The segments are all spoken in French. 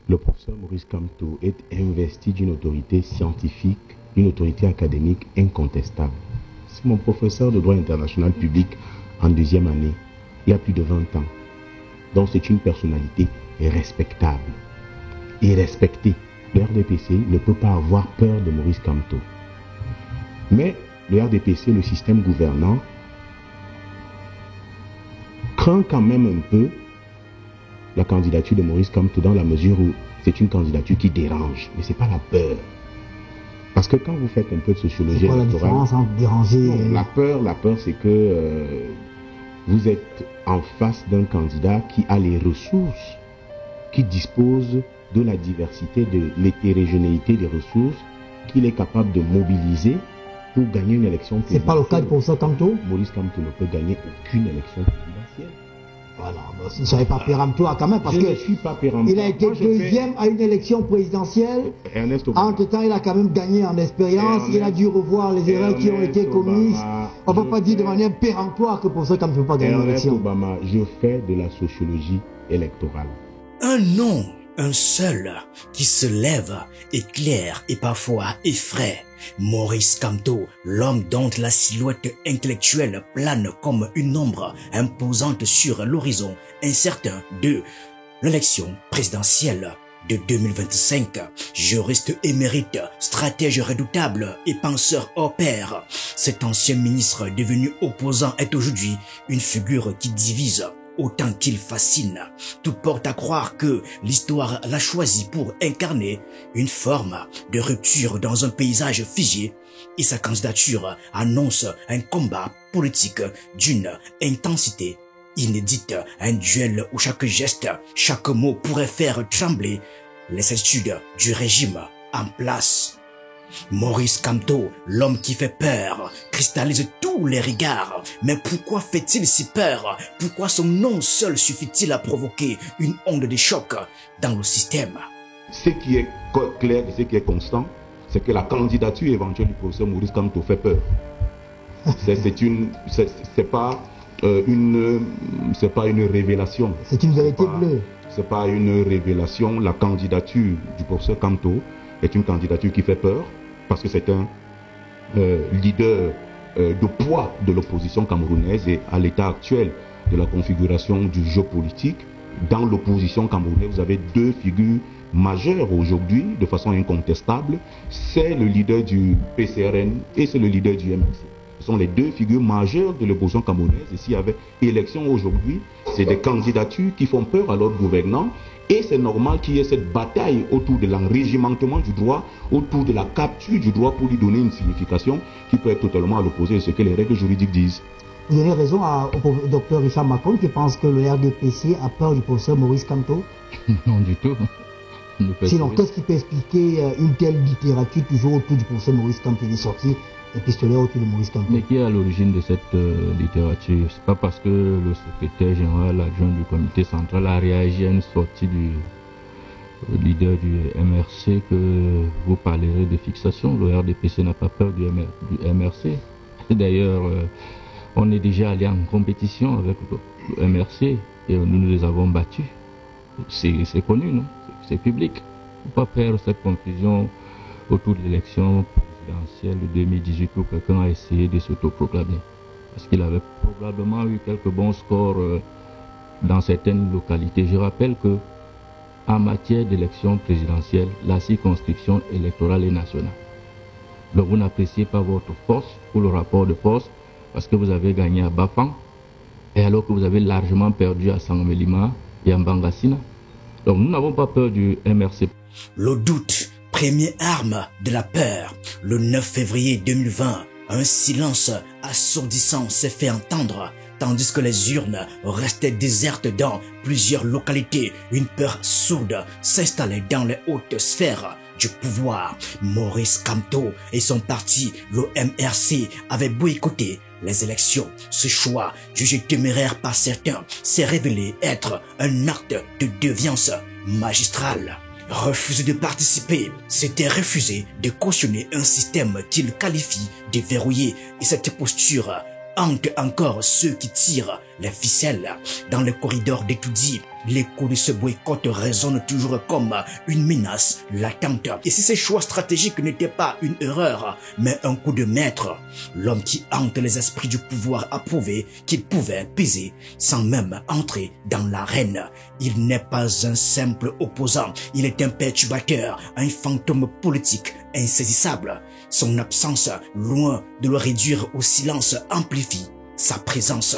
le professeur Maurice Kamto est investi d'une autorité scientifique, d'une autorité académique incontestable. C'est mon professeur de droit international public en deuxième année, il y a plus de 20 ans. Donc c'est une personnalité respectable et respectée. Le RDPC ne peut pas avoir peur de Maurice Kamto. Mais le RDPC, le système gouvernant, craint quand même un peu la candidature de Maurice Kamto dans la mesure où c'est une candidature qui dérange. Mais ce n'est pas la peur. Parce que quand vous faites un peu de sociologie électorale... C'est quoi la différence entre déranger... Non, la peur c'est que vous êtes en face d'un candidat qui a les ressources, qui dispose de la diversité, de l'hétérogénéité des ressources, qu'il est capable de mobiliser pour gagner une élection présidentielle. C'est pas le cas de professeur Kamto? Maurice Kamto ne peut gagner aucune élection présidentielle. Voilà, vous ne savez pas péremptoire quand même, parce je que ne suis pas péremptoire. il a été deuxième à une élection présidentielle. Entre-temps, il a quand même gagné en expérience. Il a dû revoir les erreurs qui ont été commises. On ne peut pas dire de manière péremptoire que pour ça, quand ne peut pas gagner l'élection. Obama, je fais de la sociologie électorale. Un nom, un seul, qui se lève, éclaire et parfois effraie. Maurice Kamto, l'homme dont la silhouette intellectuelle plane comme une ombre imposante sur l'horizon incertain de l'élection présidentielle de 2025. Juriste émérite, stratège redoutable et penseur hors pair, cet ancien ministre devenu opposant est aujourd'hui une figure qui divise autant qu'il fascine. Tout porte à croire que l'histoire l'a choisi pour incarner une forme de rupture dans un paysage figé et sa candidature annonce un combat politique d'une intensité inédite, un duel où chaque geste, chaque mot pourrait faire trembler les certitudes du régime en place. Maurice Kamto, l'homme qui fait peur, cristallise tous les regards. Mais pourquoi fait-il si peur? Pourquoi son nom seul suffit-il à provoquer une onde de choc dans le système? Ce qui est clair et ce qui est constant, c'est que la candidature éventuelle du professeur Maurice Kamto fait peur. C'est pas une révélation. C'est une vérité bleue. C'est pas une révélation. La candidature du professeur Kamto est une candidature qui fait peur parce que c'est un leader de poids de l'opposition camerounaise et à l'état actuel de la configuration du jeu politique. Dans l'opposition camerounaise, vous avez deux figures majeures aujourd'hui de façon incontestable. C'est le leader du PCRN et c'est le leader du MRC. Ce sont les deux figures majeures de l'opposition camerounaise. Et s'il y avait élection aujourd'hui, c'est des candidatures qui font peur à leurs gouvernants. Et c'est normal qu'il y ait cette bataille autour de l'enrégimentement du droit, autour de la capture du droit pour lui donner une signification qui peut être totalement à l'opposé de ce que les règles juridiques disent. Vous donnez raison au docteur Richard Macron qui pense que le RDPC a peur du professeur Maurice Kamto? Non du tout. Sinon, qu'est-ce qui peut expliquer une telle littérature toujours autour du professeur Maurice Kamto? Il est sorti épistolaire autour de Maurice Kamto. Mais qui est à l'origine de cette littérature? C'est pas parce que le secrétaire général adjoint du comité central a réagi à une sortie du leader du MRC que vous parlerez de fixation. Le RDPC n'a pas peur du MRC. D'ailleurs, on est déjà allé en compétition avec le MRC et nous les avons battus. C'est connu, non? C'est public. Il ne faut pas faire cette confusion autour de l'élection présidentielle de 2018 où quelqu'un a essayé de s'autoproclamer. Parce qu'il avait probablement eu quelques bons scores dans certaines localités. Je rappelle que en matière d'élection présidentielle, la circonscription électorale est nationale. Donc vous n'appréciez pas votre force ou le rapport de force parce que vous avez gagné à Bafang et alors que vous avez largement perdu à Sangomelima et à Bangassina. Donc nous n'avons pas peur du MRC. Le doute, première arme de la peur. Le 9 février 2020, un silence assourdissant s'est fait entendre, tandis que les urnes restaient désertes dans plusieurs localités. Une peur sourde s'installait dans les hautes sphères du pouvoir. Maurice Kamto et son parti, le MRC, avaient boycotté les élections. Ce choix, jugé téméraire par certains, s'est révélé être un acte de déviance magistrale. Refuser de participer, c'était refuser de cautionner un système qu'il qualifie de verrouillé, et cette posture hante encore ceux qui tirent les ficelles. Dans les corridors d'étudiants, l'écho de ce boycott résonne toujours comme une menace latente. Et si ces choix stratégiques n'étaient pas une erreur, mais un coup de maître, l'homme qui hante les esprits du pouvoir a prouvé qu'il pouvait peser sans même entrer dans l'arène. Il n'est pas un simple opposant, il est un perturbateur, un fantôme politique insaisissable. Son absence, loin de le réduire au silence, amplifie sa présence.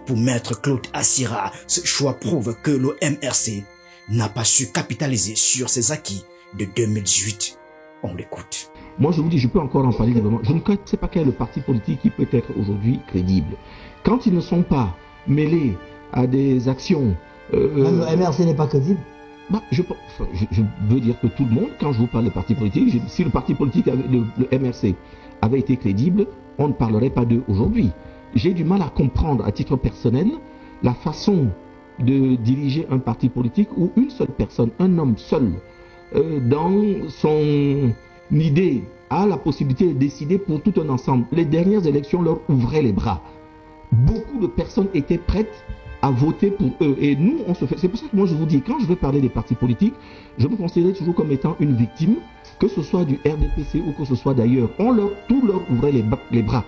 Pour Maître Claude Assira, ce choix prouve que le MRC n'a pas su capitaliser sur ses acquis de 2018. On l'écoute. Moi, je vous dis, je peux encore en parler librement. Je ne sais pas quel est le parti politique qui peut être aujourd'hui crédible. Quand ils ne sont pas mêlés à des actions... Même le MRC n'est pas crédible. Bah, je veux dire que tout le monde, quand je vous parle de parti politique, si le parti politique, le MRC, avait été crédible, on ne parlerait pas d'eux aujourd'hui. J'ai du mal à comprendre à titre personnel la façon de diriger un parti politique où une seule personne, un homme seul, dans son idée, a la possibilité de décider pour tout un ensemble. Les dernières élections leur ouvraient les bras. Beaucoup de personnes étaient prêtes à voter pour eux. Et nous, on se fait... C'est pour ça que moi je vous dis, quand je veux parler des partis politiques, je me considère toujours comme étant une victime, que ce soit du RDPC ou que ce soit d'ailleurs. Tout leur ouvrait les bras.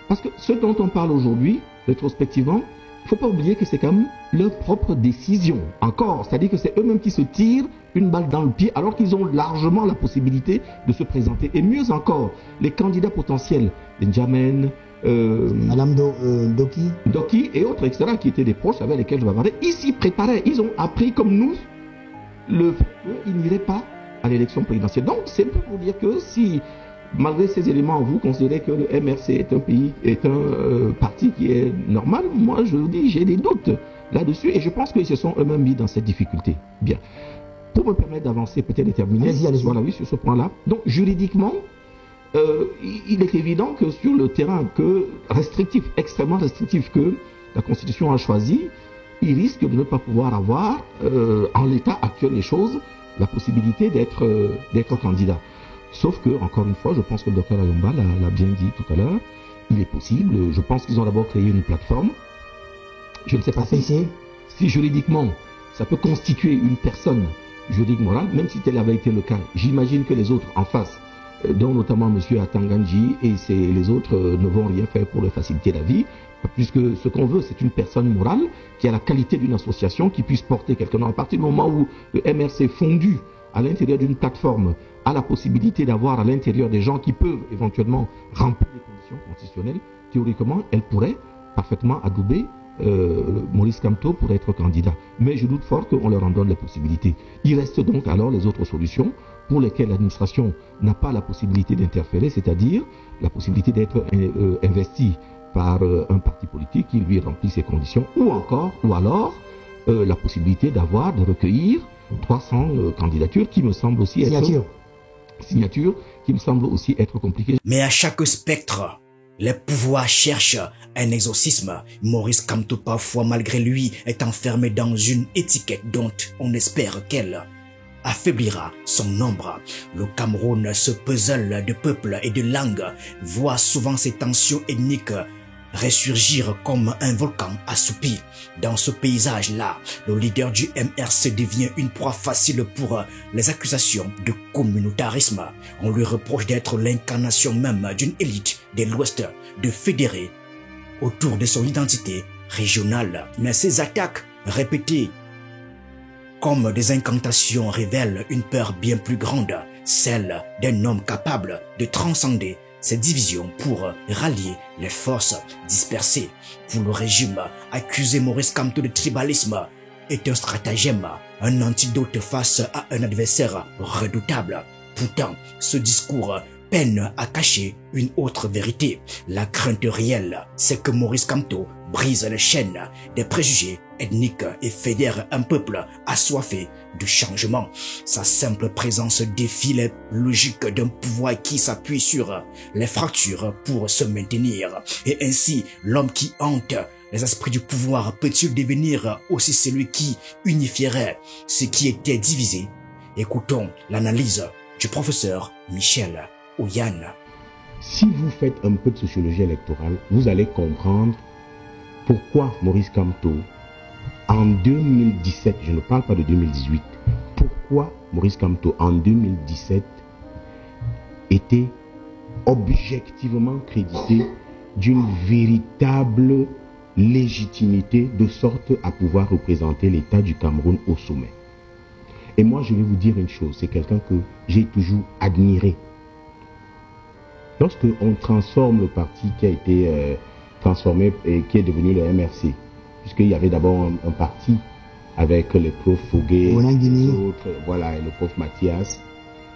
Parce que ce dont on parle aujourd'hui, rétrospectivement, il ne faut pas oublier que c'est quand même leur propre décision. Encore, c'est-à-dire que c'est eux-mêmes qui se tirent une balle dans le pied alors qu'ils ont largement la possibilité de se présenter. Et mieux encore, les candidats potentiels, Benjamin, Madame Doki et autres, etc., qui étaient des proches avec lesquels je vais parler, ils s'y préparaient. Ils ont appris comme nous le fait qu'ils n'iraient pas à l'élection présidentielle. Donc, c'est pour dire que si... Malgré ces éléments, vous considérez que le MRC est un parti qui est normal. Moi, je vous dis, j'ai des doutes là-dessus et je pense qu'ils se sont eux-mêmes mis dans cette difficulté. Bien. Pour me permettre d'avancer, peut-être de terminer, voilà, oui, sur ce point-là. Donc, juridiquement, il est évident que sur le terrain restrictif, extrêmement restrictif que la Constitution a choisi, il risque de ne pas pouvoir avoir, en l'état actuel des choses, la possibilité d'être candidat. Sauf que, encore une fois, je pense que le Dr Ayomba l'a bien dit tout à l'heure, il est possible, je pense qu'ils ont d'abord créé une plateforme. Je ne sais pas si juridiquement, ça peut constituer une personne juridique morale, même si tel avait été le cas. J'imagine que les autres en face, dont notamment M. Atanganji et les autres ne vont rien faire pour leur faciliter la vie, puisque ce qu'on veut, c'est une personne morale qui a la qualité d'une association qui puisse porter quelqu'un. À partir du moment où le MRC fondu à l'intérieur d'une plateforme a la possibilité d'avoir à l'intérieur des gens qui peuvent éventuellement remplir les conditions constitutionnelles, théoriquement, elle pourrait parfaitement adouber Maurice Kamto pour être candidat. Mais je doute fort qu'on leur en donne la possibilité. Il reste donc alors les autres solutions pour lesquelles l'administration n'a pas la possibilité d'interférer, c'est-à-dire la possibilité d'être investi par un parti politique qui lui remplit ses conditions, ou alors la possibilité de recueillir 300 candidatures qui me semble aussi être... Signature qui me semble aussi être compliquée. Mais à chaque spectre, les pouvoirs cherchent un exorcisme. Maurice Kamto, parfois malgré lui, est enfermé dans une étiquette dont on espère qu'elle affaiblira son nombre. Le Cameroun, ce puzzle de peuples et de langues, voit souvent ces tensions ethniques ressurgir comme un volcan assoupi. Dans ce paysage-là, le leader du MRC devient une proie facile pour les accusations de communautarisme. On lui reproche d'être l'incarnation même d'une élite de l'Ouest, de fédérer autour de son identité régionale. Mais ces attaques répétées comme des incantations révèlent une peur bien plus grande, celle d'un homme capable de transcender ces divisions pour rallier les forces dispersées. Pour le régime, accuser Maurice Kamto de tribalisme est un stratagème, un antidote face à un adversaire redoutable. Pourtant, ce discours peine à cacher une autre vérité. La crainte réelle, c'est que Maurice Kamto brise les chaînes des préjugés ethniques et fédère un peuple assoiffé de changement. Sa simple présence défie les logiques d'un pouvoir qui s'appuie sur les fractures pour se maintenir. Et ainsi, l'homme qui hante les esprits du pouvoir peut-il devenir aussi celui qui unifierait ce qui était divisé? Écoutons l'analyse du professeur Michel Oyane. Si vous faites un peu de sociologie électorale, vous allez comprendre pourquoi Maurice Kamto, en 2017, je ne parle pas de 2018, pourquoi Maurice Kamto, en 2017, était objectivement crédité d'une véritable légitimité de sorte à pouvoir représenter l'État du Cameroun au sommet. Et moi, je vais vous dire une chose, c'est quelqu'un que j'ai toujours admiré. Lorsque on transforme le parti qui a été transformé et qui est devenu le MRC, puisqu'il y avait d'abord un parti avec les profs Fouguet, les autres, voilà, et le prof Mathias.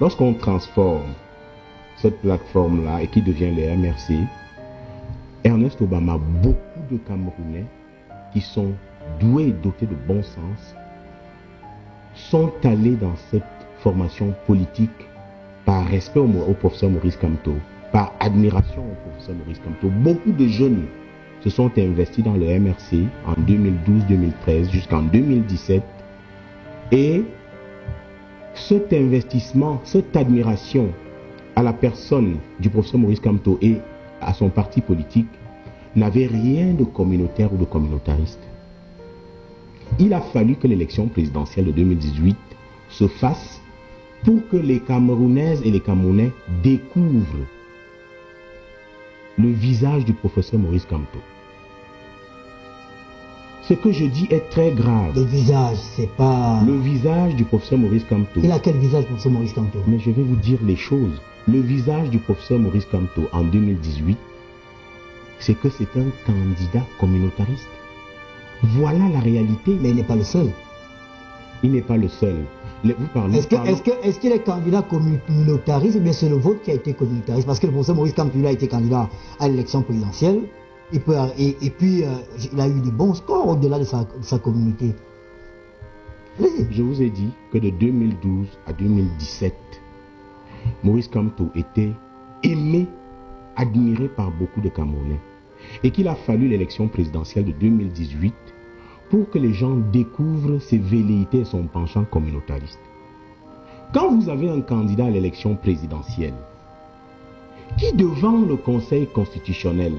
Lorsqu'on transforme cette plateforme-là et qui devient le MRC, Ernest Obama, beaucoup de Camerounais qui sont doués et dotés de bon sens sont allés dans cette formation politique par respect au professeur Maurice Kamto, par admiration au professeur Maurice Kamto. Beaucoup de jeunes se sont investis dans le MRC en 2012-2013 jusqu'en 2017 et cet investissement, cette admiration à la personne du professeur Maurice Kamto et à son parti politique n'avait rien de communautaire ou de communautariste. Il a fallu que l'élection présidentielle de 2018 se fasse pour que les Camerounaises et les Camerounais découvrent le visage du professeur Maurice Kamto. Ce que je dis est très grave. Le visage, c'est pas... Le visage du professeur Maurice Kamto. Il a quel visage, professeur Maurice Kamto? Mais je vais vous dire les choses. Le visage du professeur Maurice Kamto en 2018, c'est que c'est un candidat communautariste. Voilà la réalité. Mais il n'est pas le seul. Il n'est pas le seul. Vous parlez... Est-ce qu'il est candidat communautariste ou bien c'est le vote qui a été communautariste? Parce que le professeur Maurice Kamto a été candidat à l'élection présidentielle. Et puis, il a eu de bons scores au-delà de sa communauté. Je vous ai dit que de 2012 à 2017, Maurice Kamto était aimé, admiré par beaucoup de Camerounais. Et qu'il a fallu l'élection présidentielle de 2018 pour que les gens découvrent ses velléités et son penchant communautariste. Quand vous avez un candidat à l'élection présidentielle qui, devant le Conseil constitutionnel,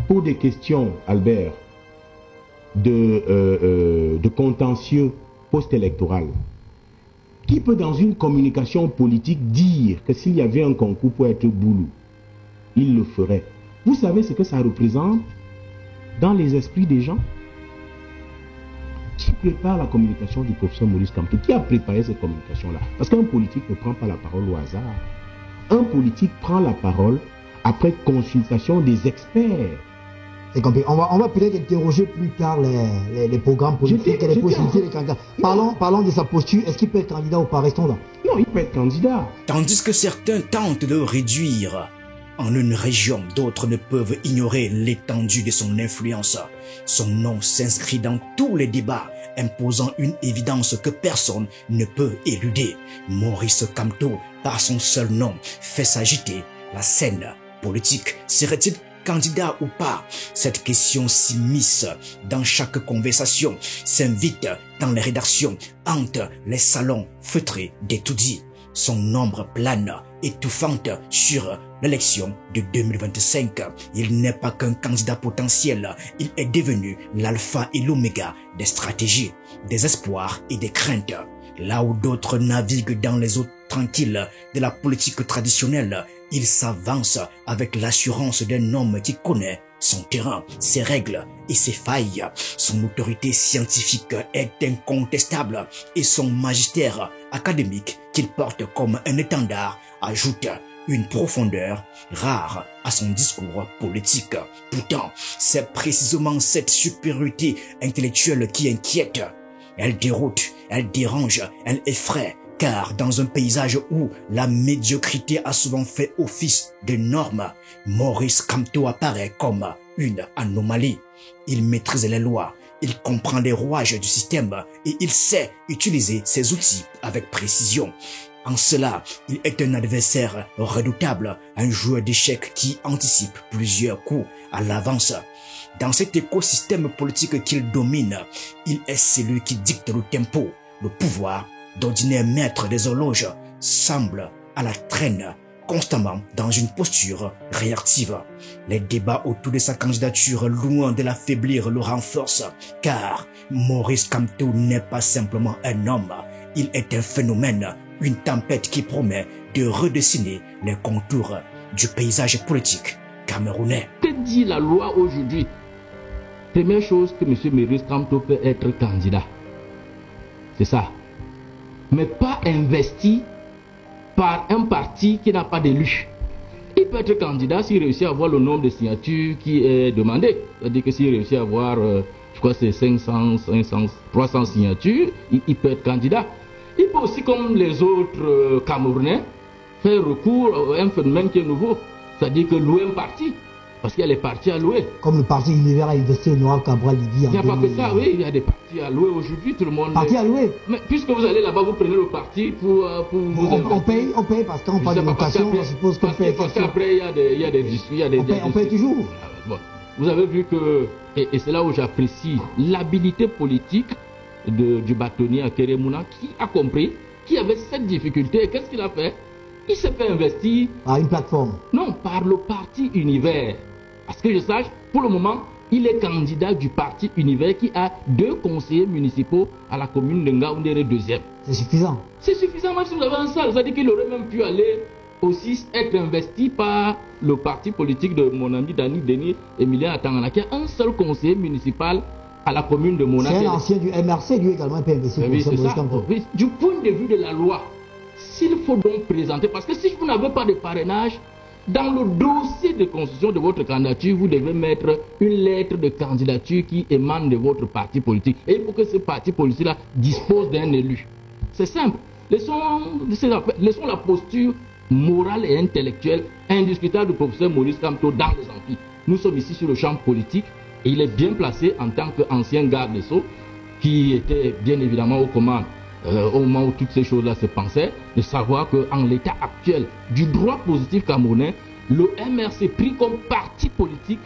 pour des questions, Albert, de contentieux post-électoral, qui peut dans une communication politique dire que s'il y avait un concours pour être boulou, il le ferait. Vous savez ce que ça représente dans les esprits des gens? Qui prépare la communication du professeur Maurice Kamto? Qui a préparé cette communication-là? Parce qu'un politique ne prend pas la parole au hasard. Un politique prend la parole après consultation des experts. C'est compris. On va peut-être interroger plus tard les programmes politiques et les possibilités des candidats. Parlons de sa posture. Est-ce qu'il peut être candidat ou pas? Restons là. Non, il peut être candidat. Tandis que certains tentent de réduire en une région, d'autres ne peuvent ignorer l'étendue de son influence. Son nom s'inscrit dans tous les débats, imposant une évidence que personne ne peut éluder. Maurice Kamto, par son seul nom, fait s'agiter la scène politique. Serait-il candidat ou pas? Cette question s'immisce dans chaque conversation, s'invite dans les rédactions, hante les salons feutrés d'étoudis. Son ombre plane, étouffante sur l'élection de 2025. Il n'est pas qu'un candidat potentiel, il est devenu l'alpha et l'oméga des stratégies, des espoirs et des craintes. Là où d'autres naviguent dans les eaux tranquilles de la politique traditionnelle, il s'avance avec l'assurance d'un homme qui connaît son terrain, ses règles et ses failles. Son autorité scientifique est incontestable et son magistère académique qu'il porte comme un étendard ajoute une profondeur rare à son discours politique. Pourtant, c'est précisément cette supériorité intellectuelle qui inquiète. Elle déroute, elle dérange, elle effraie, car dans un paysage où la médiocrité a souvent fait office de norme, Maurice Kamto apparaît comme une anomalie. Il maîtrise les lois, il comprend les rouages du système et il sait utiliser ses outils avec précision. En cela, il est un adversaire redoutable, un joueur d'échecs qui anticipe plusieurs coups à l'avance. Dans cet écosystème politique qu'il domine, il est celui qui dicte le tempo. Le pouvoir, d'ordinaire maître des horloges, semble à la traîne constamment dans une posture réactive. Les débats autour de sa candidature, loin de l'affaiblir, le renforcent, car Maurice Kamto n'est pas simplement un homme, il est un phénomène, une tempête qui promet de redessiner les contours du paysage politique camerounais. Que dit la loi aujourd'hui? Première chose, que M. Maurice Kamto peut être candidat. C'est ça. Mais pas investi par un parti qui n'a pas d'élu. Il peut être candidat s'il réussit à avoir le nombre de signatures qui est demandé. C'est-à-dire que s'il réussit à avoir, je crois que c'est 500, 300 signatures, il peut être candidat. Il peut aussi, comme les autres Camerounais, faire recours à un phénomène qui est nouveau. C'est-à-dire que louer un parti. Parce qu'il y a les partis à louer. Comme le parti Univers a investi Honorable Cabral Lydie. Il n'y a pas que ça, oui, il y a des partis à louer aujourd'hui, tout le monde. Partis à louer. Mais puisque vous allez là-bas, vous prenez le parti pour vous on paye parce qu'on parle de location, je suppose qu'on paye. Parce qu'après, il y a des discussions. On paye toujours. Bon. Vous avez vu que, et c'est là où j'apprécie l'habilité politique du bâtonnier à Keremouna, qui a compris qu'il y avait cette difficulté. Et qu'est-ce qu'il a fait? Il s'est fait investir. Par une plateforme. Non, par le parti Univers. Parce que je sache, pour le moment, il est candidat du parti Univers qui a 2 conseillers municipaux à la commune de Ngaoundéré 2e. C'est suffisant. C'est suffisant, même si vous avez un salle. C'est-à-dire qu'il aurait même pu aller aussi être investi par le parti politique de mon ami Denis Emilien Atangana, qui a un seul conseiller municipal à la commune de Mona. C'est l'ancien du MRC, lui également, peut investir. Oui, c'est ça. Oui, du point de vue de la loi, s'il faut donc présenter, parce que si vous n'avez pas de parrainage, dans le dossier de constitution de votre candidature, vous devez mettre une lettre de candidature qui émane de votre parti politique. Et il faut que ce parti politique-là dispose d'un élu. C'est simple. Laissons la posture morale et intellectuelle indiscutable du professeur Maurice Kamto dans les amphis. Nous sommes ici sur le champ politique et il est bien placé en tant qu'ancien garde des Sceaux, qui était bien évidemment aux commandes au moment où toutes ces choses-là se pensaient, de savoir qu'en l'état actuel du droit positif camerounais, le MRC pris comme parti politique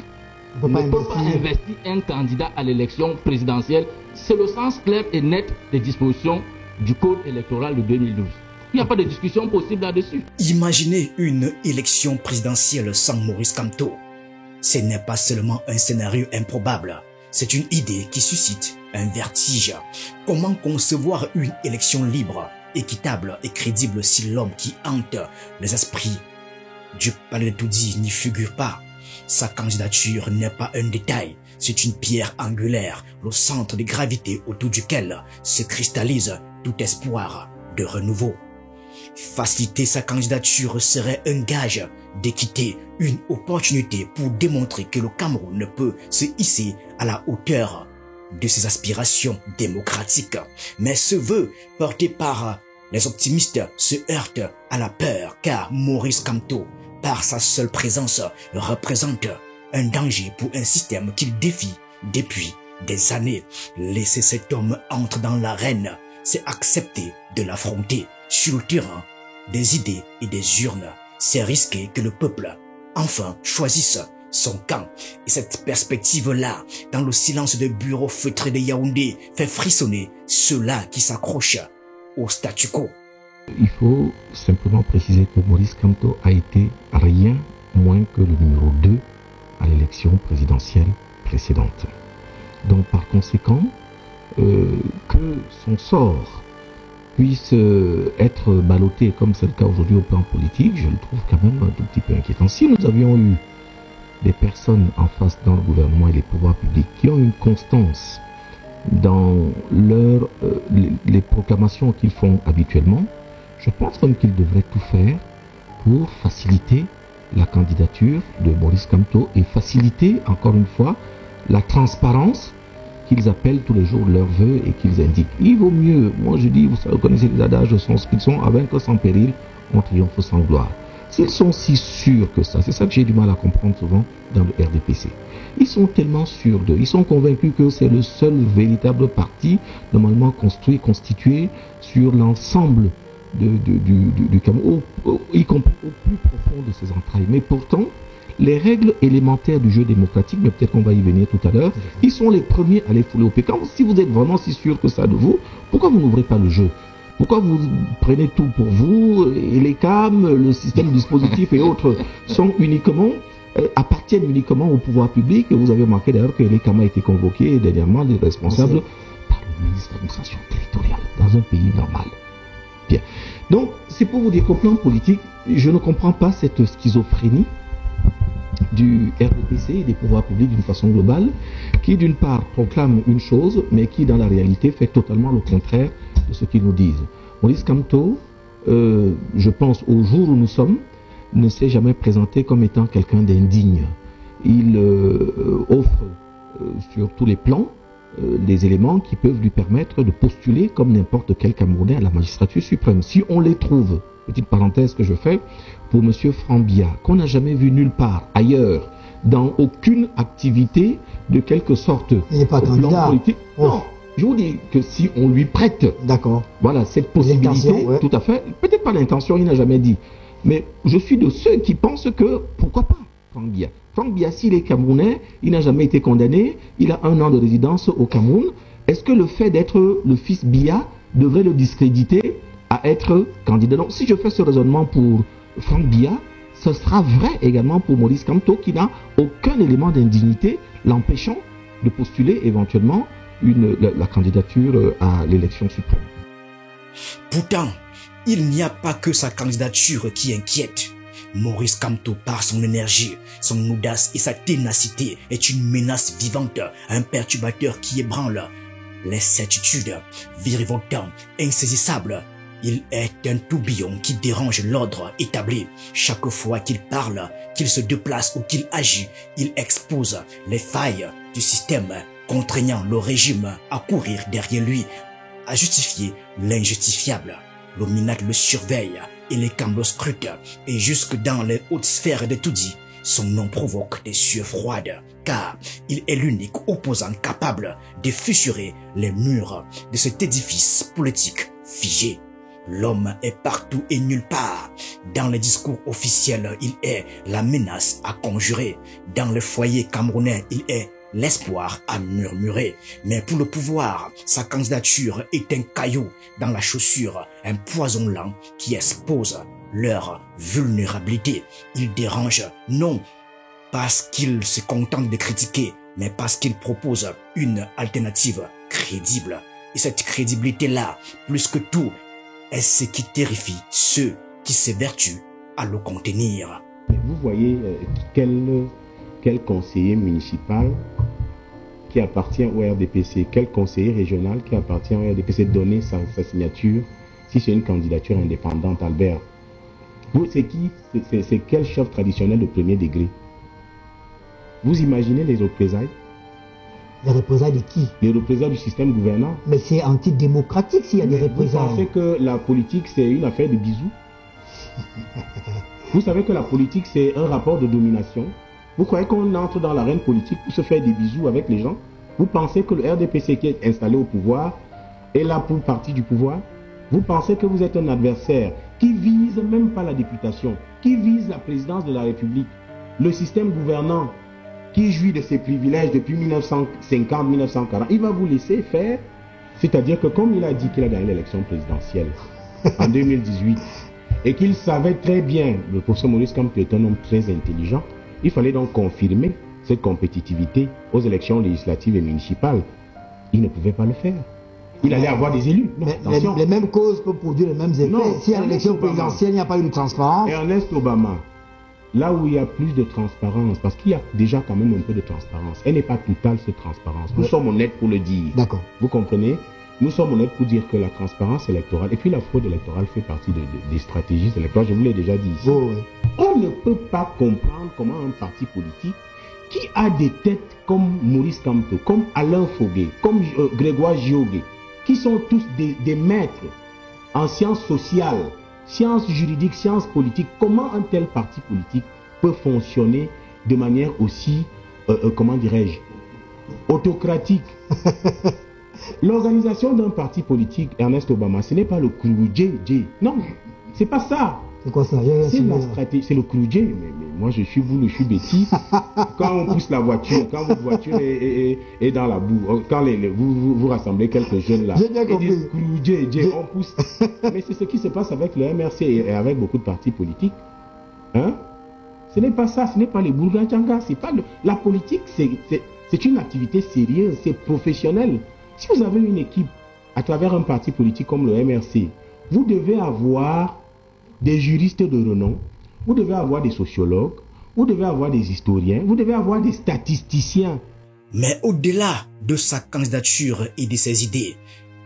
ne peut pas investir un candidat à l'élection présidentielle. C'est le sens clair et net des dispositions du code électoral de 2012. Il n'y a pas de discussion possible là-dessus. Imaginez une élection présidentielle sans Maurice Kamto. Ce n'est pas seulement un scénario improbable, c'est une idée qui suscite un vertige. Comment concevoir une élection libre, équitable et crédible si l'homme qui hante les esprits du palais de Toudi n'y figure pas? Sa candidature n'est pas un détail, c'est une pierre angulaire, le centre de gravité autour duquel se cristallise tout espoir de renouveau. Faciliter sa candidature serait un gage d'équité, une opportunité pour démontrer que le Cameroun ne peut se hisser à la hauteur de ses aspirations démocratiques. Mais ce vœu porté par les optimistes se heurte à la peur, car Maurice Kamto, par sa seule présence, représente un danger pour un système qu'il défie depuis des années. Laisser cet homme entrer dans l'arène, c'est accepter de l'affronter sur le terrain des idées et des urnes. C'est risquer que le peuple, enfin, choisisse son camp. Et cette perspective-là, dans le silence de bureaux feutrés de Yaoundé, fait frissonner ceux-là qui s'accrochent au statu quo. Il faut simplement préciser que Maurice Kamto a été rien moins que le numéro 2 à l'élection présidentielle précédente. Donc par conséquent, que son sort puisse être ballotté comme c'est le cas aujourd'hui au plan politique, je le trouve quand même un tout petit peu inquiétant. Si nous avions eu des personnes en face dans le gouvernement et les pouvoirs publics qui ont une constance dans les proclamations qu'ils font habituellement, je pense comme qu'ils devraient tout faire pour faciliter la candidature de Maurice Kamto et faciliter, encore une fois, la transparence qu'ils appellent tous les jours leurs vœux et qu'ils indiquent. Il vaut mieux, moi je dis, vous connaissez les adages, sont ce qu'ils sont, à vaincre sans péril, on triomphe sans gloire. S'ils sont si sûrs que ça, c'est ça que j'ai du mal à comprendre souvent dans le RDPC. Ils sont tellement sûrs d'eux, ils sont convaincus que c'est le seul véritable parti normalement constitué sur l'ensemble du Cameroun, y compris au plus profond de ses entrailles. Mais pourtant, les règles élémentaires du jeu démocratique, mais peut-être qu'on va y venir tout à l'heure, ils sont les premiers à les fouler au pied. Si vous êtes vraiment si sûr que ça de vous, pourquoi vous n'ouvrez pas le jeu? Pourquoi vous prenez tout pour vous? Et les CAM, le système dispositif et autres appartiennent uniquement au pouvoir public. Et vous avez remarqué d'ailleurs que les CAM a été convoqué dernièrement, les responsables, par le ministre de l'administration territoriale, dans un pays normal. Bien. Donc, c'est pour vous dire qu'au plan politique, je ne comprends pas cette schizophrénie du RDPC et des pouvoirs publics d'une façon globale, qui d'une part proclame une chose, mais qui dans la réalité fait totalement le contraire de ce qu'ils nous disent. Maurice Kamto, je pense au jour où nous sommes, ne s'est jamais présenté comme étant quelqu'un d'indigne. Il offre sur tous les plans des éléments qui peuvent lui permettre de postuler comme n'importe quel Camerounais à la magistrature suprême. Si on les trouve, petite parenthèse que je fais, pour M. Frambia, qu'on n'a jamais vu nulle part ailleurs, dans aucune activité de quelque sorte il n'est pas candidat. Politique. Oh. Non, je vous dis que si on lui prête, d'accord, voilà, cette possibilité, ouais. Tout à fait, peut-être pas l'intention, il n'a jamais dit, mais je suis de ceux qui pensent que, pourquoi pas, Frambia. Frambia, s'il est Camerounais, il n'a jamais été condamné, il a 1 an de résidence au Cameroun. Est-ce que le fait d'être le fils Biya devrait le discréditer à être candidat? Donc, si je fais ce raisonnement pour Franck Biya, ce sera vrai également pour Maurice Kamto, qui n'a aucun élément d'indignité l'empêchant de postuler éventuellement la candidature à l'élection suprême. Pourtant, il n'y a pas que sa candidature qui inquiète. Maurice Kamto, par son énergie, son audace et sa ténacité, est une menace vivante, un perturbateur qui ébranle les certitudes, virevoltant, insaisissable. Il est un tourbillon qui dérange l'ordre établi. Chaque fois qu'il parle, qu'il se déplace ou qu'il agit, il expose les failles du système, contraignant le régime à courir derrière lui, à justifier l'injustifiable. L'Ominat le surveille et les CAM le scrutent, et jusque dans les hautes sphères de tout dit, son nom provoque des sueurs froides, car il est l'unique opposant capable de fissurer les murs de cet édifice politique figé. L'homme est partout et nulle part. Dans les discours officiels, il est la menace à conjurer. Dans le foyer camerounais, il est l'espoir à murmurer. Mais pour le pouvoir, sa candidature est un caillou dans la chaussure, un poison lent qui expose leur vulnérabilité. Il dérange, non parce qu'il se contente de critiquer, mais parce qu'il propose une alternative crédible. Et cette crédibilité-là, plus que tout, est ce qui terrifie ceux qui s'évertuent à le contenir. Vous voyez quel conseiller municipal qui appartient au RDPC, quel conseiller régional qui appartient au RDPC donner sa signature si c'est une candidature indépendante, Albert? C'est qui? C'est quel chef traditionnel de premier degré? Vous imaginez les représailles? Les représailles de qui? Les représailles du système gouvernant. Mais c'est antidémocratique s'il y a des représailles. Vous pensez que la politique c'est une affaire de bisous? Vous savez que la politique c'est un rapport de domination? Vous croyez qu'on entre dans l'arène politique pour se faire des bisous avec les gens? Vous pensez que le RDPC qui est installé au pouvoir est là pour partie du pouvoir? Vous pensez que vous êtes un adversaire qui vise même pas la députation, qui vise la présidence de la République, le système gouvernant qui jouit de ses privilèges depuis 1950-1940, il va vous laisser faire. C'est-à-dire que comme il a dit qu'il a gagné l'élection présidentielle en 2018 et qu'il savait très bien, le professeur Maurice Kamto est un homme très intelligent, il fallait donc confirmer cette compétitivité aux élections législatives et municipales. Il ne pouvait pas le faire. Il allait avoir des élus. Non, les mêmes causes peuvent produire les mêmes effets. Si à l'élection présidentielle, il n'y a pas eu de transparence. Ernest Obama, là où il y a plus de transparence, parce qu'il y a déjà quand même un peu de transparence, elle n'est pas totale cette transparence. Nous sommes honnêtes pour le dire. D'accord. Vous comprenez? Nous sommes honnêtes pour dire que la transparence électorale, et puis la fraude électorale fait partie des stratégies électorales, je vous l'ai déjà dit ici. Oh, oui. On ne peut pas comprendre comment un parti politique qui a des têtes comme Maurice Kamto, comme Alain Foguet, comme Grégoire Giogué, qui sont tous des maîtres en sciences sociales, sciences juridiques, sciences politiques, comment un tel parti politique peut fonctionner de manière aussi, comment dirais-je, autocratique? L'organisation d'un parti politique, Ernest Obama, ce n'est pas le crew JJ. Non, c'est pas ça. C'est quoi ça? C'est la stratégie, c'est le crudier. Mais moi, je suis bêtise. Quand on pousse la voiture, quand votre voiture est dans la boue, quand vous rassemblez quelques jeunes là, j'ai bien compris. Crudier, on pousse. Mais c'est ce qui se passe avec le MRC et avec beaucoup de partis politiques. Hein? Ce n'est pas ça, ce n'est pas les bourgachanga, c'est pas la politique, c'est une activité sérieuse, c'est professionnel. Si vous avez une équipe à travers un parti politique comme le MRC, vous devez avoir des juristes de renom, vous devez avoir des sociologues, vous devez avoir des historiens, vous devez avoir des statisticiens. Mais au-delà de sa candidature et de ses idées,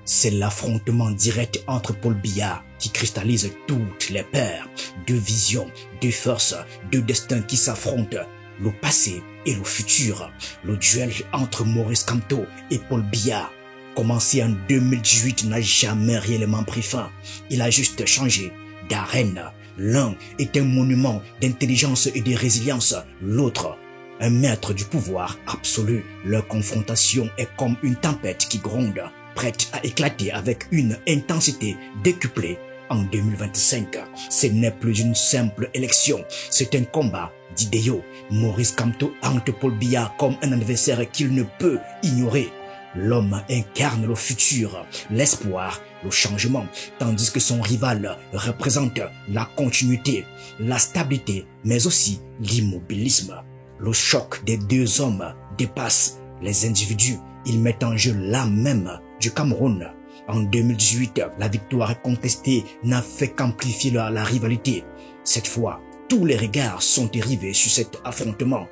c'est l'affrontement direct entre Paul Biya qui cristallise toutes les peurs, deux visions, deux forces, deux destins qui s'affrontent, le passé et le futur. Le duel entre Maurice Kamto et Paul Biya, commencé en 2018, n'a jamais réellement pris fin. Il a juste changé d'arène. L'un est un monument d'intelligence et de résilience, l'autre un maître du pouvoir absolu. Leur confrontation est comme une tempête qui gronde, prête à éclater avec une intensité décuplée en 2025. Ce n'est plus une simple élection, c'est un combat d'idéaux. Maurice Kamto hante Paul Biya comme un adversaire qu'il ne peut ignorer. L'homme incarne le futur, l'espoir, le changement, tandis que son rival représente la continuité, la stabilité, mais aussi l'immobilisme. Le choc des deux hommes dépasse les individus. Il met en jeu l'âme même du Cameroun. En 2018, la victoire contestée n'a fait qu'amplifier la rivalité. Cette fois, tous les regards sont rivés sur cet affrontement.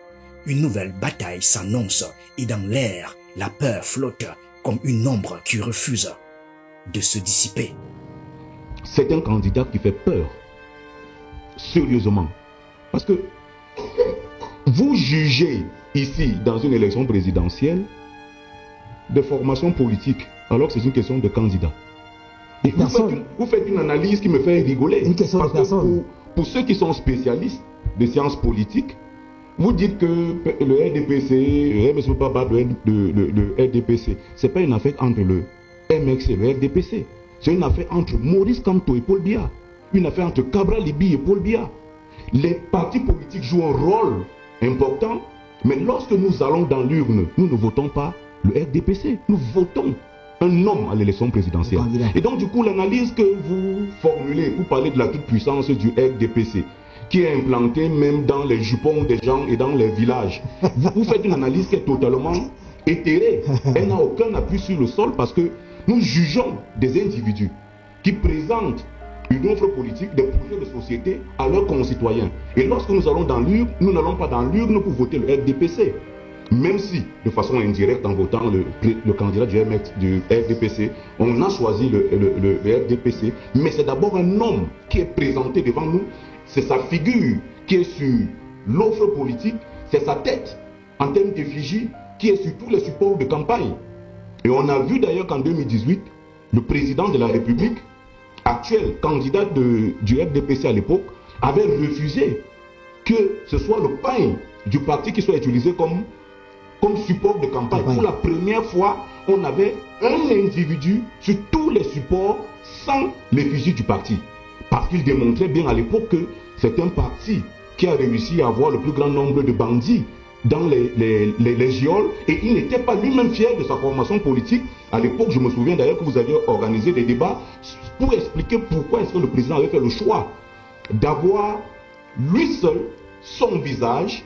Une nouvelle bataille s'annonce et dans l'air, la peur flotte comme une ombre qui refuse de se dissiper. C'est un candidat qui fait peur. Sérieusement. Parce que vous jugez ici, dans une élection présidentielle, de formation politique, alors que c'est une question de candidat. Et vous faites une analyse qui me fait rigoler. Une question de personne. Pour ceux qui sont spécialistes de sciences politiques, vous dites que le RDPC, ne peut pas battre le RDPC. Ce n'est pas une affaire entre le MX et le RDPC. C'est une affaire entre Maurice Kamto et Paul Biya. Une affaire entre Cabral Libby et Paul Biya. Les partis politiques jouent un rôle important, mais lorsque nous allons dans l'urne, nous ne votons pas le RDPC. Nous votons un homme à l'élection présidentielle. Et donc, du coup, l'analyse que vous formulez, vous parlez de la toute-puissance du RDPC, qui est implanté même dans les jupons des gens et dans les villages. Vous faites une analyse qui est totalement éthérée. Elle n'a aucun appui sur le sol parce que nous jugeons des individus qui présentent une offre politique, des projets de société à leurs concitoyens. Et lorsque nous allons dans l'urne, nous n'allons pas dans l'urne pour voter le RDPC. Même si, de façon indirecte, en votant le candidat du RDPC, on a choisi le RDPC, mais c'est d'abord un homme qui est présenté devant nous. C'est sa figure qui est sur l'offre politique, c'est sa tête en termes d'effigie qui est sur tous les supports de campagne. Et on a vu d'ailleurs qu'en 2018, le président de la République, actuel candidat du RDPC à l'époque, avait refusé que ce soit le pain du parti qui soit utilisé comme support de campagne. Pour la première fois, on avait un individu sur tous les supports sans l'effigie du parti. Parce qu'il démontrait bien à l'époque que c'est un parti qui a réussi à avoir le plus grand nombre de bandits dans les geôles, et il n'était pas lui-même fier de sa formation politique. À l'époque, je me souviens d'ailleurs que vous aviez organisé des débats pour expliquer pourquoi est-ce que le président avait fait le choix d'avoir lui seul son visage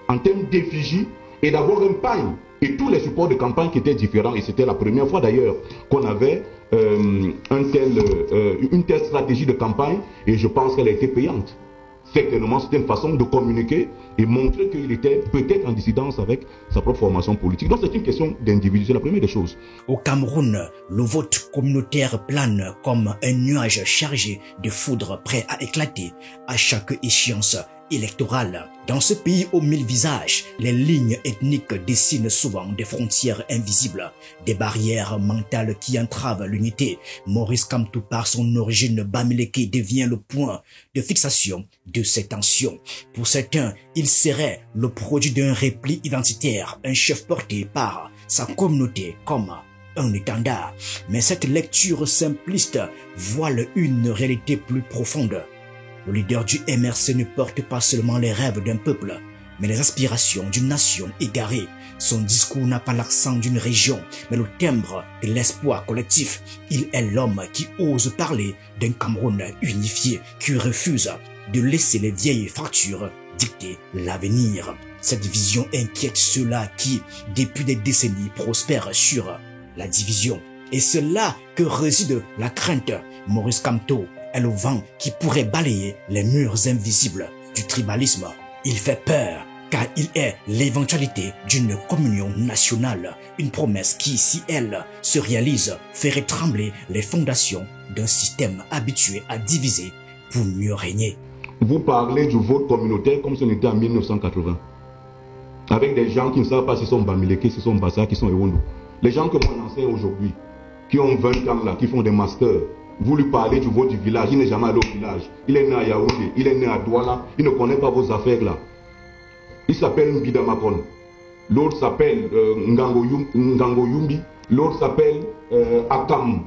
en termes d'effigie et d'avoir un pagne et tous les supports de campagne qui étaient différents. Et c'était la première fois d'ailleurs qu'on avait une telle stratégie de campagne, et je pense qu'elle a été payante. Certainement, c'était une façon de communiquer et montrer qu'il était peut-être en dissidence avec sa propre formation politique. Donc c'est une question d'individu, c'est la première des choses. Au Cameroun, le vote communautaire plane comme un nuage chargé de foudre prêt à éclater à chaque échéance électorale. Dans ce pays aux mille visages, les lignes ethniques dessinent souvent des frontières invisibles, des barrières mentales qui entravent l'unité. Maurice Kamto, par son origine bamileke, devient le point de fixation de ces tensions. Pour certains, il serait le produit d'un repli identitaire, un chef porté par sa communauté comme un étendard. Mais cette lecture simpliste voile une réalité plus profonde. Le leader du MRC ne porte pas seulement les rêves d'un peuple, mais les aspirations d'une nation égarée. Son discours n'a pas l'accent d'une région, mais le timbre de l'espoir collectif. Il est l'homme qui ose parler d'un Cameroun unifié, qui refuse de laisser les vieilles fractures dicter l'avenir. Cette vision inquiète ceux-là qui, depuis des décennies, prospèrent sur la division. Et c'est là que réside la crainte. Maurice Kamto est le vent qui pourrait balayer les murs invisibles du tribalisme. Il fait peur car il est l'éventualité d'une communion nationale, une promesse qui, si elle se réalise, ferait trembler les fondations d'un système habitué à diviser pour mieux régner. Vous parlez du vote communautaire comme ce n'était en 1980. Avec des gens qui ne savent pas si sont Bamileke, si sont Bassa, qui sont Ewondo. Les gens que moi j'enseigne aujourd'hui, qui ont 20 ans là, qui font des masters, vous lui parlez du vote du village, il n'est jamais allé au village. Il est né à Yaoundé, il est né à Douala, il ne connaît pas vos affaires là. Il s'appelle Mbida Makon. L'autre s'appelle Ngango Yumbi. L'autre s'appelle Akam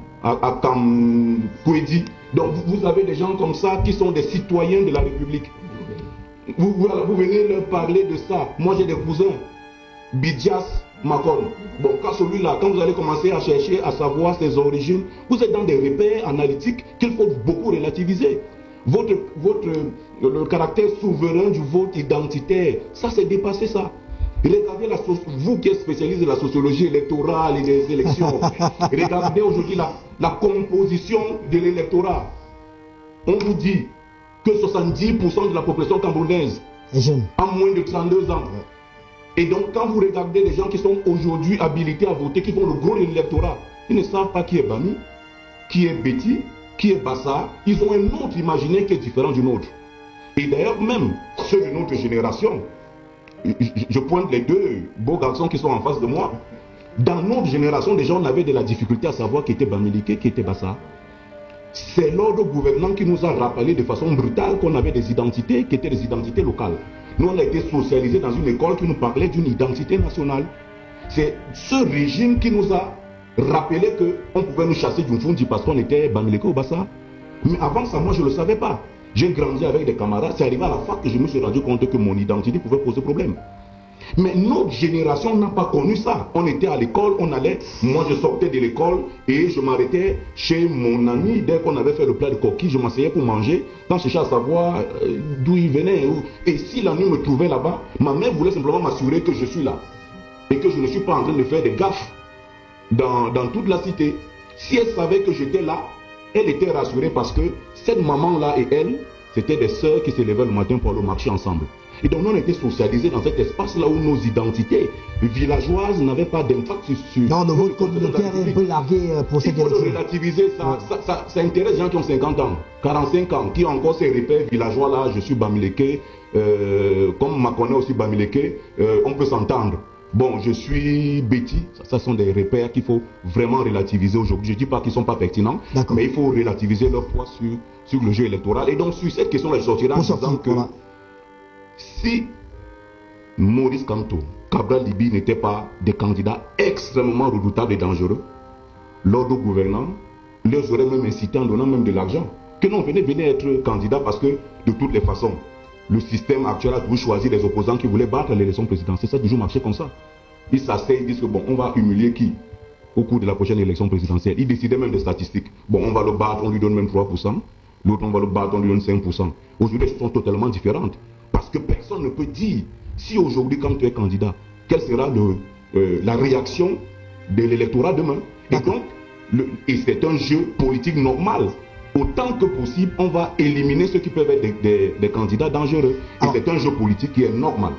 Kwedi. Donc vous avez des gens comme ça qui sont des citoyens de la République. Vous venez leur parler de ça. Moi j'ai des cousins. Bidias Makon. Bon, quand celui-là, quand vous allez commencer à chercher à savoir ses origines, vous êtes dans des repères analytiques qu'il faut beaucoup relativiser. Le caractère souverain du vote identitaire, ça c'est dépassé ça. Regardez vous qui êtes spécialiste de la sociologie électorale et des élections, regardez aujourd'hui la composition de l'électorat. On vous dit que 70% de la population camerounaise a moins de 32 ans. Et donc quand vous regardez les gens qui sont aujourd'hui habilités à voter, qui font le gros de l'électorat, ils ne savent pas qui est Bami, qui est Betty, qui est Bassa. Ils ont un autre imaginaire qui est différent du nôtre. Et d'ailleurs même ceux de notre génération, je pointe les deux beaux garçons qui sont en face de moi. Dans notre génération, déjà on avait de la difficulté à savoir qui était Bamileke, qui était Bassa. C'est l'ordre gouvernant qui nous a rappelé de façon brutale qu'on avait des identités qui étaient des identités locales. Nous on a été socialisés dans une école qui nous parlait d'une identité nationale. C'est ce régime qui nous a rappelé qu'on pouvait nous chasser du Fundi parce qu'on était Bamileke ou Bassa. Mais avant ça, moi je ne le savais pas. J'ai grandi avec des camarades, c'est arrivé à la fac que je me suis rendu compte que mon identité pouvait poser problème. Mais notre génération n'a pas connu ça. On était à l'école, on allait, moi je sortais de l'école et je m'arrêtais chez mon ami. Dès qu'on avait fait le plat de coquille, je m'asseyais pour manger, sans chercher à savoir d'où il venait. Et si la nuit me trouvait là-bas, ma mère voulait simplement m'assurer que je suis là. Et que je ne suis pas en train de faire des gaffes dans toute la cité. Si elle savait que j'étais là, elle était rassurée parce que cette maman-là et elle, c'était des sœurs qui se levaient le matin pour aller au marché ensemble. Et donc on était socialisés dans cet espace-là où nos identités villageoises n'avaient pas d'impact sur... Non, le vote communautaire est un peu largué pour cette élection. Il faut relativiser ça. Ça intéresse les gens qui ont 50 ans, 45 ans, qui ont encore ces repères villageois-là. Je suis Bamileke, comme Makone aussi Bamileke, on peut s'entendre. Bon, je suis Betty, ça sont des repères qu'il faut vraiment relativiser aujourd'hui. Je ne dis pas qu'ils ne sont pas pertinents, mais il faut relativiser leur poids sur le jeu électoral. Et donc sur cette question-là, je sortirai en disant que si Maurice Kamto, Cabral Libi n'étaient pas des candidats extrêmement redoutables et dangereux, l'ordre gouvernant les aurait même incité en donnant même de l'argent. Que non, venez être candidat parce que de toutes les façons, le système actuel a toujours choisi les opposants qui voulaient battre l'élection présidentielle. Ça a toujours marché comme ça. Ils s'asseyent, ils disent que bon, on va humilier qui au cours de la prochaine élection présidentielle. Ils décidaient même des statistiques. Bon, on va le battre, on lui donne même 3%. L'autre, on va le battre, on lui donne 5%. Aujourd'hui, elles sont totalement différentes. Parce que personne ne peut dire, si aujourd'hui, quand tu es candidat, quelle sera la réaction de l'électorat demain. Et donc, c'est un jeu politique normal. Autant que possible, on va éliminer ceux qui peuvent être des candidats dangereux. Et c'est un jeu politique qui est normal.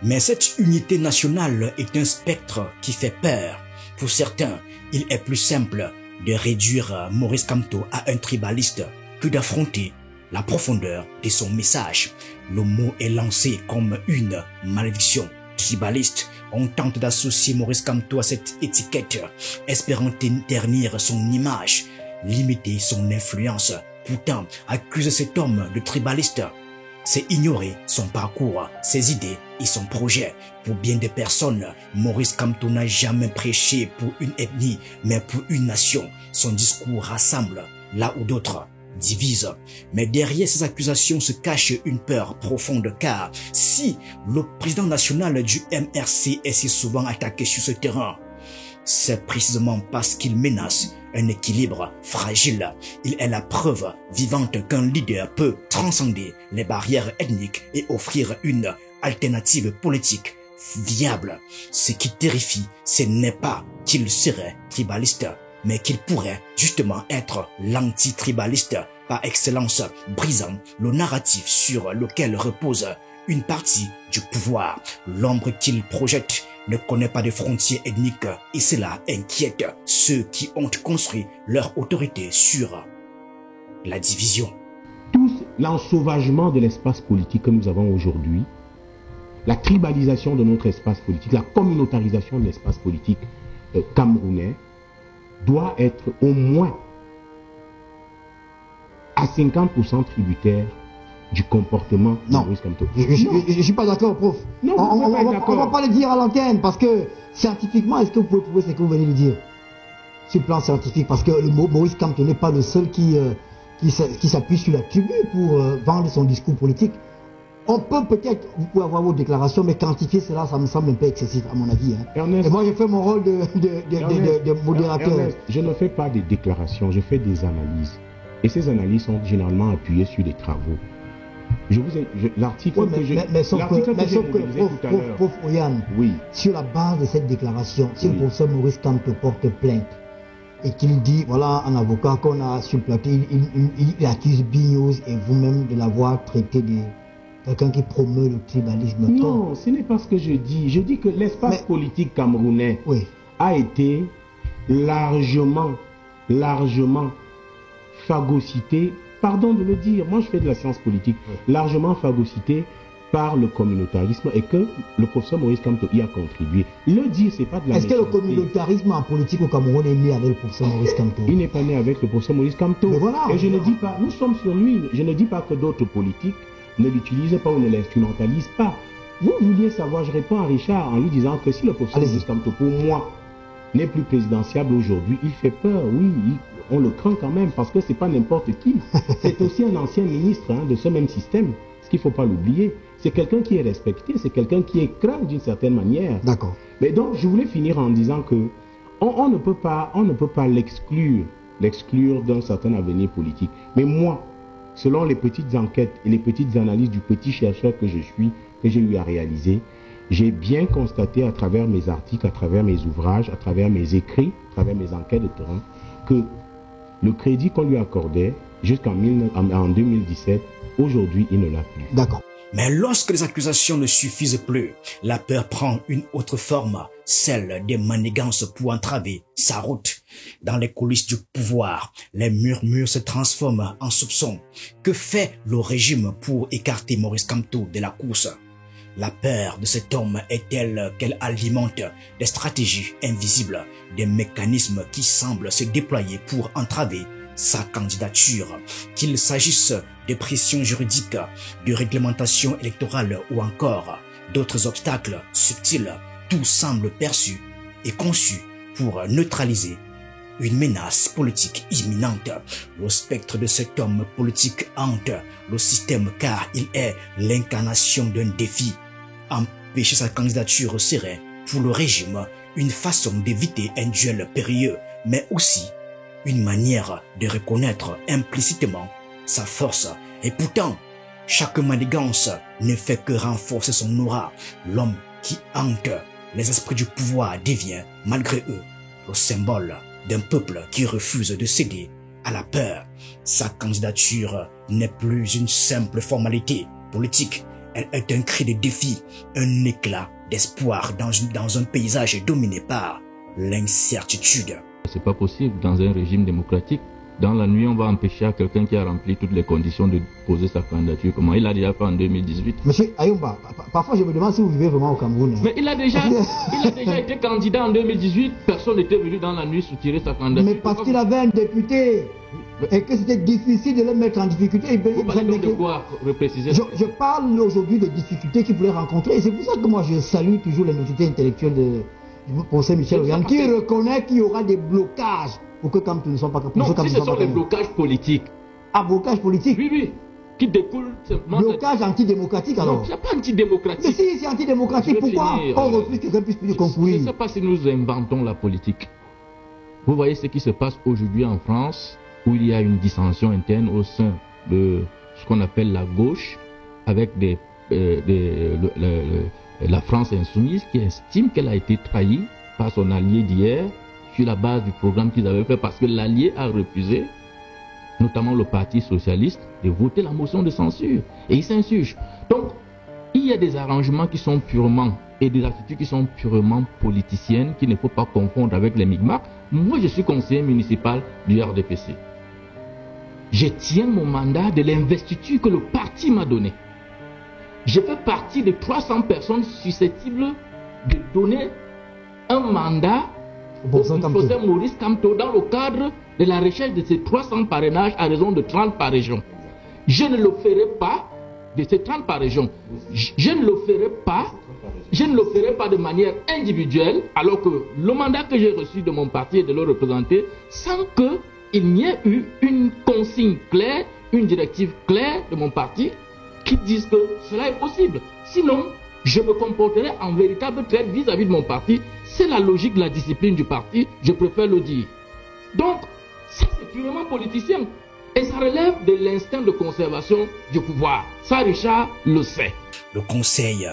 Mais cette unité nationale est un spectre qui fait peur. Pour certains, il est plus simple de réduire Maurice Kamto à un tribaliste que d'affronter la profondeur de son message. Le mot est lancé comme une malédiction. Tribaliste, on tente d'associer Maurice Kamto à cette étiquette, espérant ternir son image, limiter son influence. Pourtant, accuser cet homme de tribaliste, c'est ignorer son parcours, ses idées et son projet. Pour bien des personnes, Maurice Kamto n'a jamais prêché pour une ethnie, mais pour une nation. Son discours rassemble là où d'autres divise. Mais derrière ces accusations se cache une peur profonde car si le président national du MRC est si souvent attaqué sur ce terrain, c'est précisément parce qu'il menace un équilibre fragile. Il est la preuve vivante qu'un leader peut transcender les barrières ethniques et offrir une alternative politique viable. Ce qui terrifie, ce n'est pas qu'il serait tribaliste, mais qu'il pourrait justement être l'anti-tribaliste par excellence, brisant le narratif sur lequel repose une partie du pouvoir. L'ombre qu'il projette ne connaît pas de frontières ethniques et cela inquiète ceux qui ont construit leur autorité sur la division. Tout l'ensauvagement de l'espace politique que nous avons aujourd'hui, la tribalisation de notre espace politique, la communautarisation de l'espace politique camerounais doit être au moins à 50% tributaire du comportement de Maurice Kamto. Je ne suis pas d'accord, prof. Non, on ne va pas le dire à l'antenne parce que scientifiquement, est-ce que vous pouvez prouver ce que vous venez de dire sur le plan scientifique? Parce que le mot Maurice Kamto n'est pas le seul qui s'appuie sur la tribu pour vendre son discours politique. On peut peut-être, vous pouvez avoir vos déclarations, mais quantifier cela, ça me semble un peu excessif à mon avis. Hein. Ernest, et moi, je fais mon rôle de modérateur. Ernest, je ne fais pas des déclarations, je fais des analyses. Et ces analyses sont généralement appuyées sur des travaux. L'article que j'ai que prof Oyan, oui. Sur la base de cette déclaration, si le professeur Maurice Kamto porte plainte et qu'il dit, voilà un avocat qu'on a sur le plateau, il accuse B-News et vous-même de l'avoir traité de quelqu'un qui promeut le tribalisme. Non, ce n'est pas ce que je dis. Je dis que l'espace politique camerounais a été largement phagocyté, pardon de le dire, moi je fais de la science politique, largement phagocyté par le communautarisme et que le professeur Maurice Kamto y a contribué. Le dire, c'est pas de la Est-ce que le communautarisme en politique au Cameroun est né avec le professeur Maurice Kamto? Il n'est pas né avec le professeur Maurice Kamto. Voilà, et je ne dis pas, nous sommes sur lui, je ne dis pas que d'autres politiques ne l'utilisent pas ou ne l'instrumentalisent pas. Vous vouliez savoir, je réponds à Richard en lui disant que si le professeur Maurice Kamto, pour moi, n'est plus présidentiable aujourd'hui, il fait peur, oui, on le craint quand même, parce que c'est pas n'importe qui. C'est aussi un ancien ministre de ce même système, ce qu'il ne faut pas l'oublier. C'est quelqu'un qui est respecté, c'est quelqu'un qui est craint d'une certaine manière. D'accord. Mais donc, je voulais finir en disant que on ne peut pas l'exclure d'un certain avenir politique. Mais moi, selon les petites enquêtes et les petites analyses du petit chercheur que je suis, que j'ai eu à réaliser, j'ai bien constaté à travers mes articles, à travers mes ouvrages, à travers mes écrits, à travers mes enquêtes de terrain, que le crédit qu'on lui accordait jusqu'en 2017, aujourd'hui, il ne l'a plus. D'accord. Mais lorsque les accusations ne suffisent plus, la peur prend une autre forme, celle des manigances pour entraver sa route. Dans les coulisses du pouvoir, les murmures se transforment en soupçons. Que fait le régime pour écarter Maurice Kamto de la course? La peur de cet homme est telle qu'elle alimente des stratégies invisibles, des mécanismes qui semblent se déployer pour entraver sa candidature, qu'il s'agisse de pressions juridiques, de réglementation électorale ou encore d'autres obstacles subtils. Tout semble perçu et conçu pour neutraliser une menace politique imminente. Le spectre de cet homme politique hante le système car il est l'incarnation d'un défi. Empêcher sa candidature serait pour le régime une façon d'éviter un duel périlleux, mais aussi une manière de reconnaître implicitement sa force. Et pourtant, chaque manigance ne fait que renforcer son aura. L'homme qui hante les esprits du pouvoir devient, malgré eux, le symbole d'un peuple qui refuse de céder à la peur. Sa candidature n'est plus une simple formalité politique. Elle est un cri de défi, un éclat d'espoir dans un paysage dominé par l'incertitude. C'est pas possible dans un régime démocratique. Dans la nuit, on va empêcher à quelqu'un qui a rempli toutes les conditions de poser sa candidature. Comment il a déjà fait en 2018. Monsieur Ayomba, parfois je me demande si vous vivez vraiment au Cameroun. Mais il a déjà été candidat en 2018. Personne n'était venu dans la nuit soutirer sa candidature. Mais parce qu'il avait un député et que c'était difficile de le mettre en difficulté. Vous parlez de quoi repréciser? Je parle aujourd'hui des difficultés qu'il voulait rencontrer. Et c'est pour ça que moi je salue toujours l'honnêteté intellectuelle de professeur Michel Oyan, qui reconnaît qu'il y aura des blocages pour que Kamto ne soit pas capable. Non, si ce sont des blocages politiques, à blocage politique. Oui, oui. Qui découle simplement... Blocage antidémocratique alors. Non, c'est pas antidémocratique. Mais si, c'est antidémocratique. Pourquoi on refuse que quelqu'un puisse concourir? Je ne sais pas si nous inventons la politique. Vous voyez ce qui se passe aujourd'hui en France, où il y a une dissension interne au sein de ce qu'on appelle la gauche, avec la France insoumise qui estime qu'elle a été trahie par son allié d'hier sur la base du programme qu'ils avaient fait, parce que l'allié a refusé, notamment le Parti socialiste, de voter la motion de censure. Et il s'insurge. Donc, il y a des arrangements qui sont purement, et des attitudes qui sont purement politiciennes, qu'il ne faut pas confondre avec les micmacs. Moi, je suis conseiller municipal du RDPC. Je tiens mon mandat de l'investiture que le parti m'a donné. Je fais partie de 300 personnes susceptibles de donner un mandat au professeur Maurice Kamto dans le cadre de la recherche de ces 300 parrainages à raison de 30 par région. Je ne le ferai pas de ces 30 par région. Je ne le ferai pas de manière individuelle, alors que le mandat que j'ai reçu de mon parti est de le représenter, sans qu'il n'y ait eu une consigne claire, une directive claire de mon parti qui dise que cela est possible. Sinon, je me comporterai en véritable traître vis-à-vis de mon parti. C'est la logique de la discipline du parti, je préfère le dire. Donc, ça c'est purement politicien. Et ça relève de l'instinct de conservation du pouvoir. Ça, Richard le sait. Le Conseil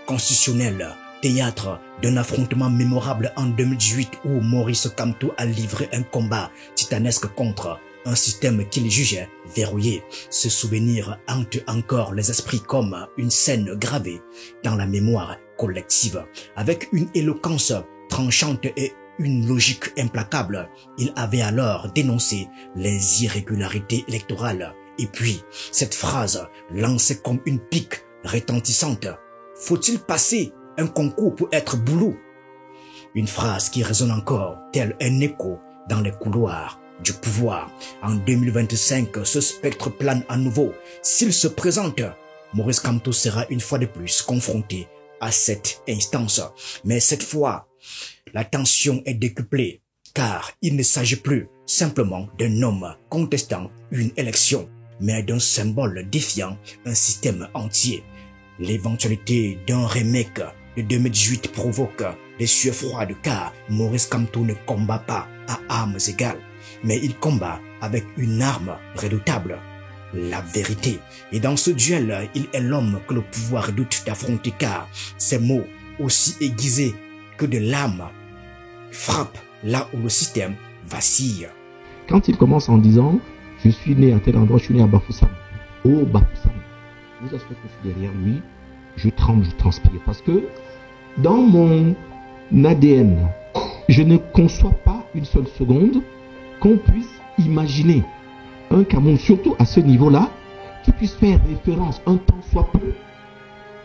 constitutionnel, théâtre d'un affrontement mémorable en 2018 où Maurice Kamto a livré un combat titanesque contre un système qu'il jugeait verrouillé. Ce souvenir hante encore les esprits comme une scène gravée dans la mémoire collective. Avec une éloquence tranchante et une logique implacable, il avait alors dénoncé les irrégularités électorales. Et puis, cette phrase lancée comme une pique retentissante. Faut-il passer un concours pour être boulot? Une phrase qui résonne encore, tel un écho dans les couloirs du pouvoir. En 2025, ce spectre plane à nouveau. S'il se présente, Maurice Kamto sera une fois de plus confronté à cette instance. Mais cette fois, la tension est décuplée, car il ne s'agit plus simplement d'un homme contestant une élection, mais d'un symbole défiant un système entier. L'éventualité d'un remake de 2018 provoque des sueurs froides, car Maurice Kamto ne combat pas à armes égales, mais il combat avec une arme redoutable, la vérité. Et dans ce duel, il est l'homme que le pouvoir redoute d'affronter, car ces mots, aussi aiguisés que de l'âme, frappent là où le système vacille. Quand il commence en disant « Je suis né à tel endroit, je suis né à Bafoussam ». Oh Bafoussam, vous asseyez que je suis derrière lui, je tremble, je transpire, parce que dans mon ADN, je ne conçois pas une seule seconde qu'on puisse imaginer un Cameroun, surtout à ce niveau-là, qui puisse faire référence un tant soit peu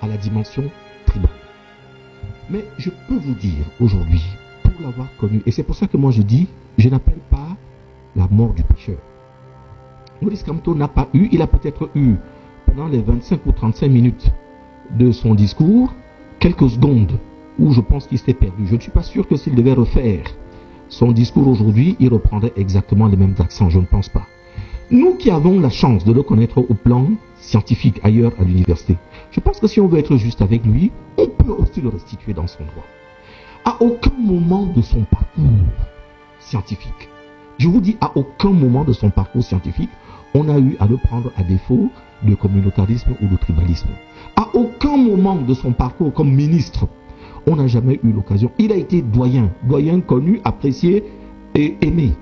à la dimension tribale. Mais je peux vous dire aujourd'hui, pour l'avoir connu, et c'est pour ça que moi je dis, je n'appelle pas la mort du pécheur. Maurice Kamto n'a pas eu, il a peut-être eu, pendant les 25 ou 35 minutes de son discours, quelques secondes où je pense qu'il s'est perdu. Je ne suis pas sûr que s'il devait refaire son discours aujourd'hui, il reprendrait exactement les mêmes accents, je ne pense pas. Nous qui avons la chance de le connaître au plan scientifique ailleurs à l'université, je pense que si on veut être juste avec lui, on peut aussi le restituer dans son droit. À aucun moment de son parcours scientifique, je vous dis à aucun moment de son parcours scientifique, on a eu à le prendre à défaut de communautarisme ou de tribalisme. À aucun moment de son parcours comme ministre, on n'a jamais eu l'occasion. Il a été doyen connu, apprécié et aimé.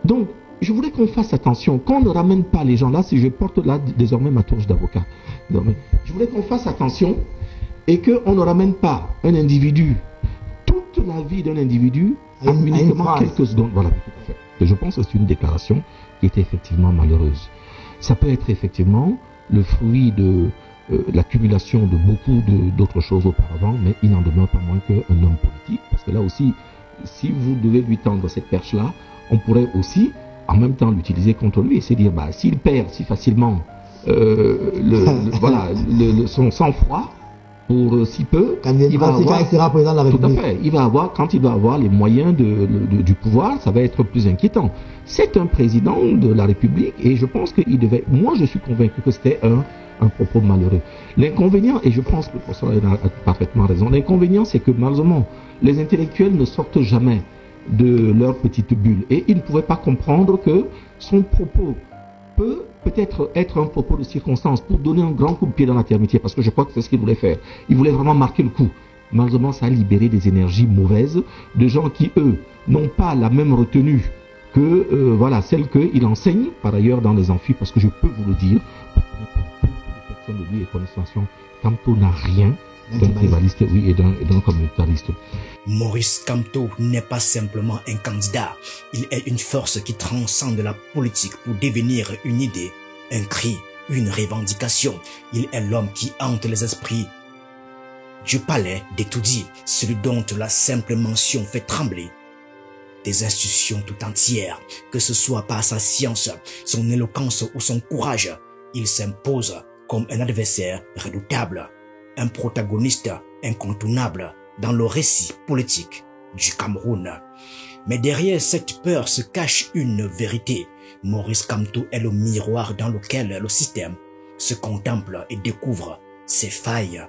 Donc, je voulais qu'on fasse attention, qu'on ne ramène pas les gens là, si je porte là désormais ma tourge d'avocat. Je voulais qu'on fasse attention et qu'on ne ramène pas un individu, toute la vie d'un individu, à uniquement quelques secondes. Voilà, tout à fait. Et je pense que c'est une déclaration qui était effectivement malheureuse. Ça peut être effectivement le fruit de l'accumulation de beaucoup d'autres choses auparavant, mais il n'en demeure pas moins qu'un homme politique. Parce que là aussi, si vous devez lui tendre cette perche-là, on pourrait aussi en même temps l'utiliser contre lui et se dire, bah, s'il perd si facilement son sang-froid, pour si peu, quand il sera président de la République. Tout à fait. Il va avoir, quand il va avoir les moyens du pouvoir, ça va être plus inquiétant. C'est un président de la République et je pense qu'il devait... Moi, je suis convaincu que c'était un propos malheureux. L'inconvénient, et je pense que le professeur a parfaitement raison, l'inconvénient, c'est que malheureusement, les intellectuels ne sortent jamais de leur petite bulle. Et ils ne pouvaient pas comprendre que son propos peut-être être un propos de circonstance pour donner un grand coup de pied dans la termitière, parce que je crois que c'est ce qu'il voulait faire. Il voulait vraiment marquer le coup. Malheureusement, ça a libéré des énergies mauvaises, de gens qui, eux, n'ont pas la même retenue que voilà, celle qu'il enseigne, par ailleurs, dans les amphis, parce que je peux vous le dire, personne de lui est connaissance. Kamto n'a rien d'un tribaliste, oui, et d'un communautariste. Maurice Kamto n'est pas simplement un candidat, il est une force qui transcende la politique pour devenir une idée, un cri, une revendication. Il est l'homme qui hante les esprits du palais d'étudier, celui dont la simple mention fait trembler des institutions tout entières, que ce soit par sa science, son éloquence ou son courage. Il s'impose comme un adversaire redoutable, un protagoniste incontournable dans le récit politique du Cameroun. Mais derrière cette peur se cache une vérité. Maurice Kamto est le miroir dans lequel le système se contemple et découvre ses failles.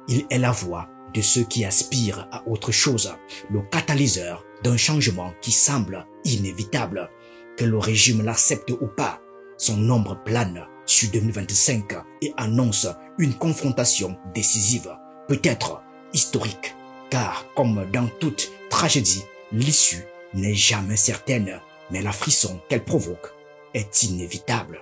Il est la voix de ceux qui aspirent à autre chose, le catalyseur d'un changement qui semble inévitable. Que le régime l'accepte ou pas, son ombre plane sur 2025 et annonce une confrontation décisive, peut-être historique, car comme dans toute tragédie, l'issue n'est jamais certaine, mais la frisson qu'elle provoque est inévitable.